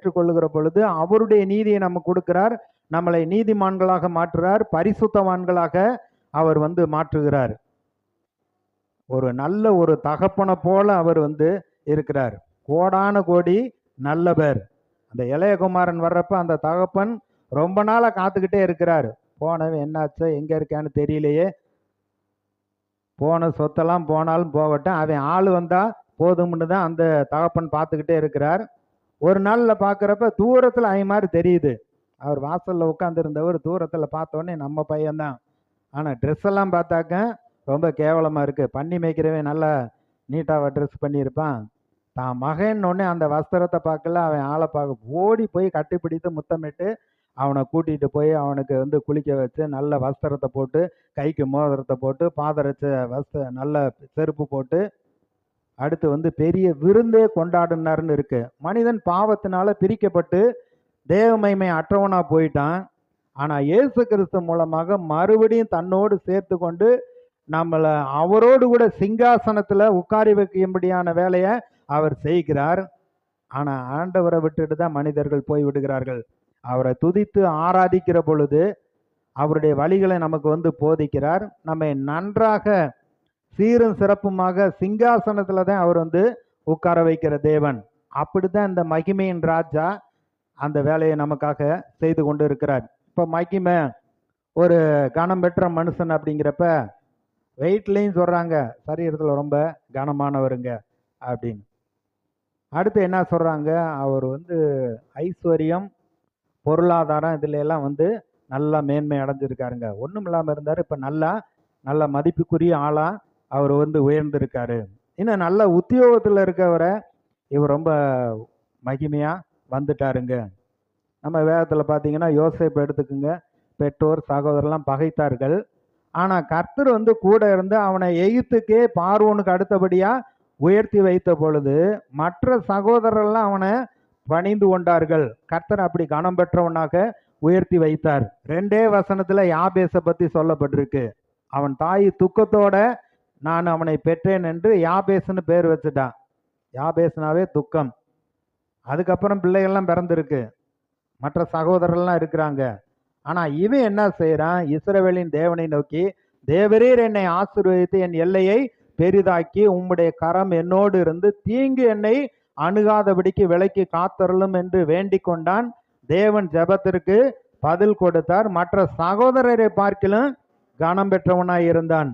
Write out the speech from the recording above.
ஏற்றுக்கொள்ளுகிற பொழுது அவருடைய நீதியை நம்ம கொடுக்கிறார், நம்மளை நீதிமான்களாக மாற்றுறார், பரிசுத்தவான்களாக அவர் மாற்றுகிறார். ஒரு நல்ல ஒரு தகப்பனை போல அவர் இருக்கிறார். கோடான கோடி நல்லவர். அந்த இளையகுமாரன் வர்றப்ப அந்த தகப்பன் ரொம்ப நாளா காத்துக்கிட்டே இருக்கிறார். போனவன் என்னாச்சு, எங்க இருக்கான்னு தெரியலையே, போன சொத்தெல்லாம் போனாலும் போகட்டும், அவன் ஆள் வந்தா போதும்னு தான் அந்த தகப்பன் பார்த்துக்கிட்டே இருக்கிறார். ஒரு நாள்ல பார்க்குறப்ப தூரத்தில் அவன் மாதிரி தெரியுது. அவர் வாசல்ல உட்காந்துருந்தவர் தூரத்துல பார்த்தோன்னே நம்ம பையன்தான். ஆனா ட்ரெஸ் எல்லாம் பார்த்தாக்க ரொம்ப கேவலமா இருக்கு. பண்ணி மேய்க்கிறவன் நல்லா நீட்டாக ட்ரெஸ் பண்ணியிருப்பான். தான் மகன் ஒன்னே அந்த வஸ்திரத்தை பார்க்கல, அவன் ஆளை பார்க்க ஓடி போய் கட்டிப்பிடித்து முத்தமிட்டு அவனை கூட்டிகிட்டு போய் அவனுக்கு குளிக்க வச்சு நல்ல வஸ்திரத்தை போட்டு, கைக்கு மோதிரத்தை போட்டு, பாதரச்ச நல்ல செருப்பு போட்டு, அடுத்து பெரிய விருந்தே கொண்டாடினார்னு இருக்கு. மனிதன் பாவத்தினால பிரிக்கப்பட்டு தேவமகிமை அற்றவனா போயிட்டான். ஆனா இயேசு கிறிஸ்து மூலமாக மறுபடியும் தன்னோடு சேர்த்து கொண்டு நம்மளை அவரோடு கூட சிங்காசனத்துல உட்காரி வைக்கும்படியான வேலையை அவர் செய்கிறார். ஆனா ஆண்டவரை விட்டுட்டு தான் மனிதர்கள் போய் விடுகிறார்கள். அவரை துதித்து ஆராதிக்கிற பொழுது அவருடைய வழிகளை நமக்கு போதிக்கிறார். நம்மை நன்றாக சீரும் சிறப்புமாக சிங்காசனத்துல தான் அவர் உட்கார வைக்கிற தேவன். அப்படித்தான் இந்த மகிமையின் ராஜா அந்த வேலையை நமக்காக செய்து கொண்டு இருக்கிறார். இப்போ மகிமை ஒரு கனம் பெற்ற மனுஷன் அப்படிங்கிறப்ப வெயிட்லையும் சொல்றாங்க, சரீரத்தில் ரொம்ப கனமானவருங்க அப்படின்னு. அடுத்து என்ன சொல்றாங்க, அவர் ஐஸ்வர்யம் பொருளாதாரம் இதுல எல்லாம் நல்லா மேன்மை அடைஞ்சிருக்காருங்க. ஒன்றும் இல்லாமல் இருந்தார், இப்போ நல்ல மதிப்புக்குரிய ஆளா அவர் உயர்ந்திருக்காரு. இன்னும் நல்ல உத்தியோகத்தில் இருக்கவரை இவர் ரொம்ப மகிமையா வந்துட்டாருங்க. நம்ம வேதத்தில் பார்த்தீங்கன்னா யோசேப்பு எடுத்துக்குங்க. பெற்றோர் சகோதரர்லாம் பகைத்தார்கள். ஆனால் கர்த்தர் கூட இருந்து அவனை எகிப்துக்கே பார்வோனுக்கு அடுத்தபடியா உயர்த்தி வைத்த பொழுது மற்ற சகோதரர்லாம் அவனை பணிந்து கொண்டார்கள். கர்த்தர் அப்படி கனம் பெற்றவனாக உயர்த்தி வைத்தார். 2 வசனத்துல யாபேசை பத்தி சொல்லப்பட்டிருக்கு. அவன் தாய் துக்கத்தோட நான் அவனை பெற்றேன் என்று யாபேஸ்னு பேர் வச்சுட்டான். யாபேஸ்னாவே துக்கம். அதுக்கப்புறம் பிள்ளைகள்லாம் பிறந்திருக்கு, மற்ற சகோதரர்லாம் இருக்கிறாங்க. ஆனா இவன் என்ன செய்யறான், இஸ்ரவேலின் தேவனை நோக்கி, தேவரீர் என்னை ஆசீர்வதித்து என் எல்லையை பெரிதாக்கி உம்முடைய கரம் என்னோடு இருந்து தீங்கு என்னை அணுகாதபடிக்கு விலக்கி காத்தருளும் என்று வேண்டிக் கொண்டான். தேவன் ஜெபத்திற்கு பதில் கொடுத்தார். மற்ற சகோதரரை பார்க்கிலும் கனம் பெற்றவனாய் இருந்தான்.